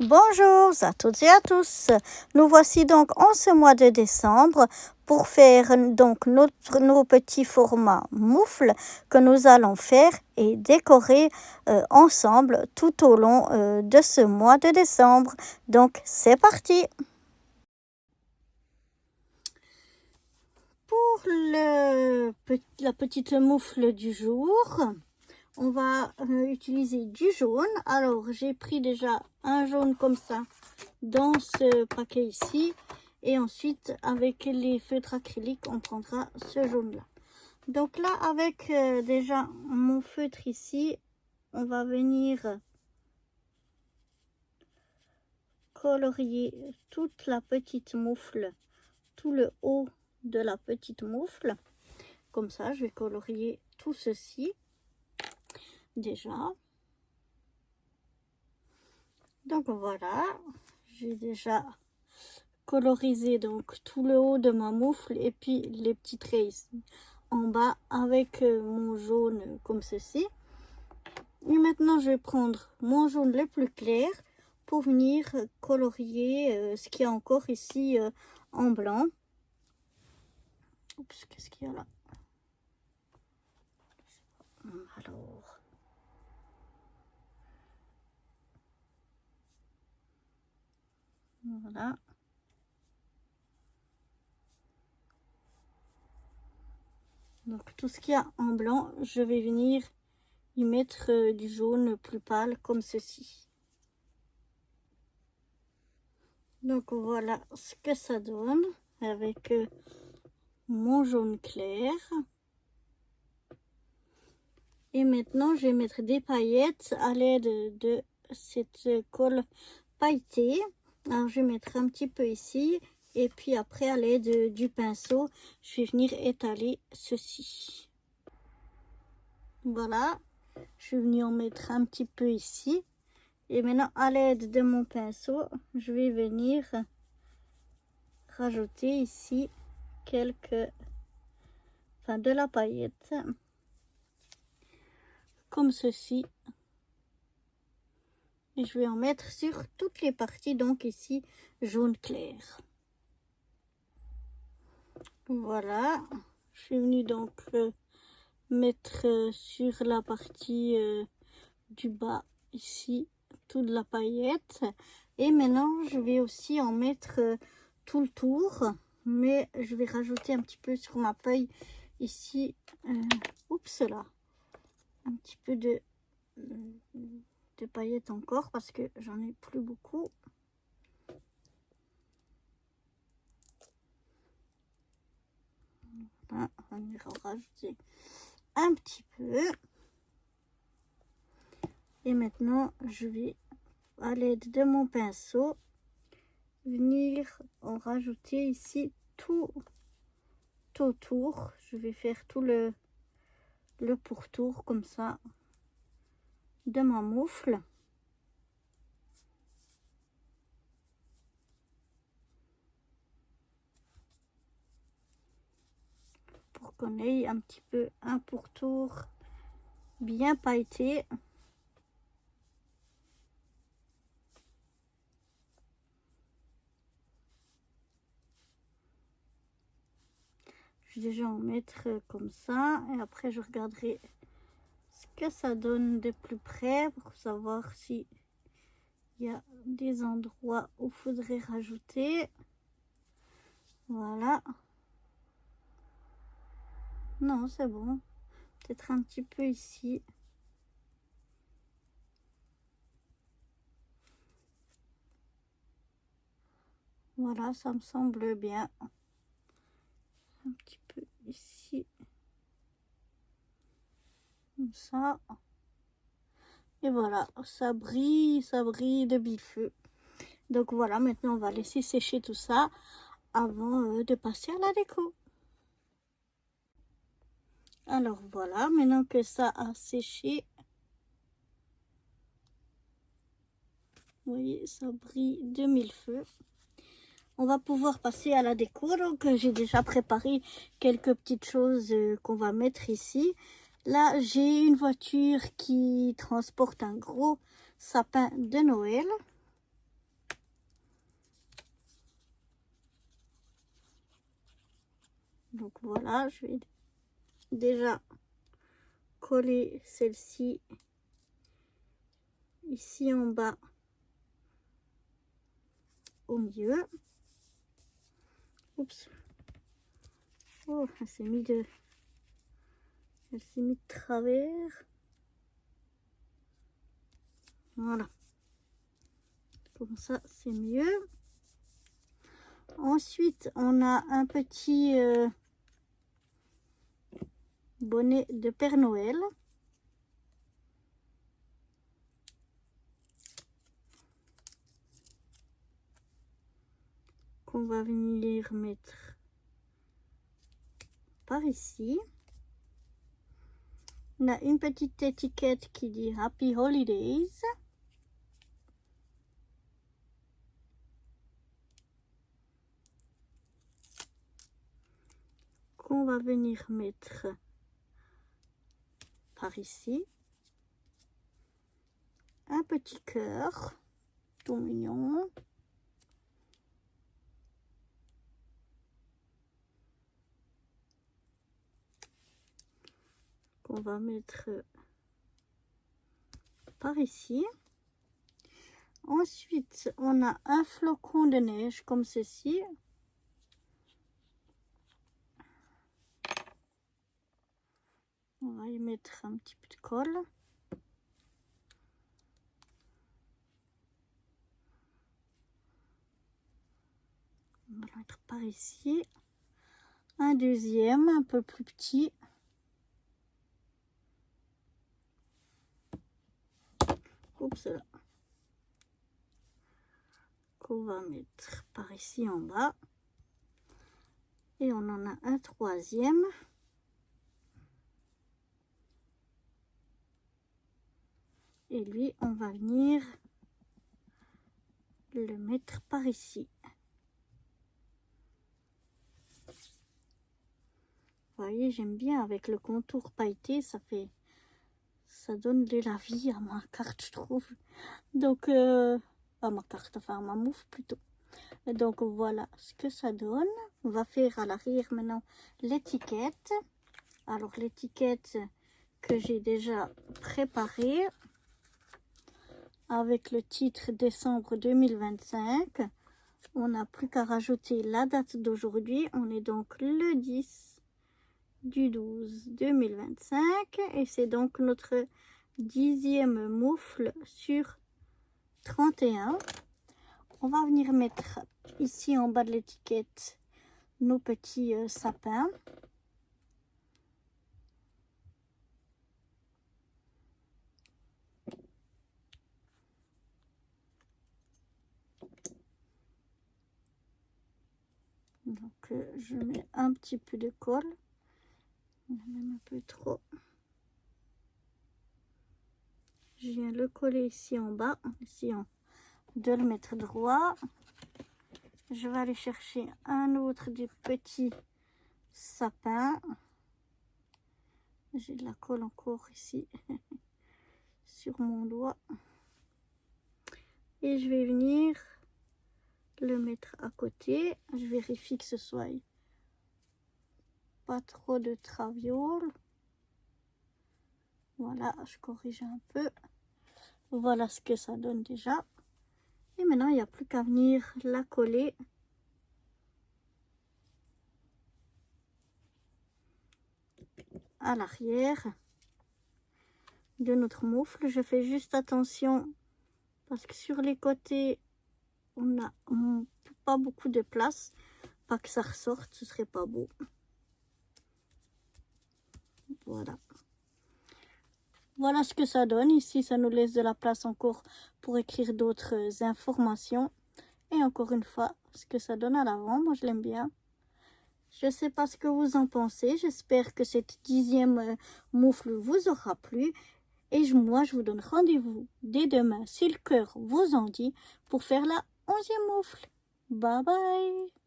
Bonjour à toutes et à tous. Nous voici donc en ce mois de décembre pour faire donc nos petits formats moufles que nous allons faire et décorer ensemble tout au long de ce mois de décembre. Donc c'est parti. Pour la petite moufle du jour, on va utiliser du jaune. Alors, j'ai pris déjà un jaune comme ça dans ce paquet ici. Et ensuite, avec les feutres acryliques, on prendra ce jaune-là. Donc là, avec déjà mon feutre ici, on va venir colorier toute la petite moufle, tout le haut de la petite moufle. Comme ça, je vais colorier tout ceci. Déjà, donc voilà, j'ai déjà colorisé donc tout le haut de ma moufle et puis les petits traits ici en bas avec mon jaune comme ceci. Et maintenant je vais prendre mon jaune le plus clair pour venir colorier ce qu'il y a encore ici en blanc. Oups, qu'est-ce qu'il y a là? Alors, voilà. Donc tout ce qu'il y a en blanc, je vais venir y mettre du jaune plus pâle comme ceci. Donc voilà ce que ça donne avec mon jaune clair. Et maintenant je vais mettre des paillettes à l'aide de cette colle pailletée. Alors je vais mettre un petit peu ici. Et puis après, à l'aide du pinceau, je vais venir étaler ceci. Voilà, je vais venir en mettre un petit peu ici. Et maintenant, à l'aide de mon pinceau, je vais venir rajouter ici de la paillette. Comme ceci. Et je vais en mettre sur toutes les parties, donc ici, jaune clair. Voilà, je suis venue donc mettre sur la partie du bas ici toute la paillette. Et maintenant, je vais aussi en mettre tout le tour, mais je vais rajouter un petit peu sur ma feuille ici. Oups là, un petit peu de paillettes encore parce que j'en ai plus beaucoup. Voilà, on va en rajouter un petit peu. Et maintenant, je vais, à l'aide de mon pinceau, venir en rajouter ici tout autour. Je vais faire tout le pourtour comme ça de ma moufle. Pour qu'on ait un petit peu un pourtour bien pailleté. Je vais déjà en mettre comme ça et après je regarderai ce que ça donne de plus près pour savoir si il y a des endroits où il faudrait rajouter. Voilà. Non, c'est bon. Peut-être un petit peu ici. Voilà, ça me semble bien. Un petit peu ici. Comme ça. Et voilà, ça brille de mille feux. Donc voilà, maintenant on va laisser sécher tout ça avant de passer à la déco. Alors voilà, maintenant que ça a séché, vous voyez, ça brille de mille feux. On va pouvoir passer à la déco. Donc j'ai déjà préparé quelques petites choses qu'on va mettre ici. Là, j'ai une voiture qui transporte un gros sapin de Noël. Donc voilà, je vais déjà coller celle-ci ici en bas au milieu. Oups. Oh, elle s'est mise de travers. Voilà. Comme ça, c'est mieux. Ensuite, on a un petit bonnet de Père Noël. Qu'on va venir mettre par ici. On a une petite étiquette qui dit Happy Holidays. Qu'on va venir mettre par ici. Un petit cœur, tout mignon. Qu'on va mettre par ici. Ensuite, on a un flocon de neige comme ceci. On va y mettre un petit peu de colle. On va le mettre par ici. Un deuxième, un peu plus petit. Oups là. Qu'on va mettre par ici en bas. Et on en a un troisième. Et lui, on va venir le mettre par ici. Vous voyez, j'aime bien avec le contour pailleté, ça donne de la vie à ma carte, je trouve. Donc, à ma carte, enfin à ma moufle plutôt. Et donc voilà ce que ça donne. On va faire à l'arrière maintenant l'étiquette. Alors l'étiquette que j'ai déjà préparée avec le titre décembre 2025. On n'a plus qu'à rajouter la date d'aujourd'hui. On est donc le 10 du 12 2025 et c'est donc notre 10e moufle sur 31. On va venir mettre ici en bas de l'étiquette nos petits sapins. Donc je mets un petit peu de colle, même un peu trop. Je viens le coller ici en bas, de le mettre droit. Je vais aller chercher un autre des petits sapins. J'ai de la colle encore ici sur mon doigt. Et je vais venir le mettre à côté. Je vérifie que ce soit pas trop de traviole. Voilà, je corrige un peu. Voilà ce que ça donne déjà. Et maintenant, il n'y a plus qu'à venir la coller à l'arrière de notre moufle. Je fais juste attention parce que sur les côtés, on n'a pas beaucoup de place. Pas que ça ressorte, ce serait pas beau. Voilà. Voilà ce que ça donne. Ici, ça nous laisse de la place encore pour écrire d'autres informations. Et encore une fois, ce que ça donne à l'avant, moi je l'aime bien. Je ne sais pas ce que vous en pensez. J'espère que cette 10e moufle vous aura plu. Et moi, je vous donne rendez-vous dès demain, si le cœur vous en dit, pour faire la 11e moufle. Bye bye!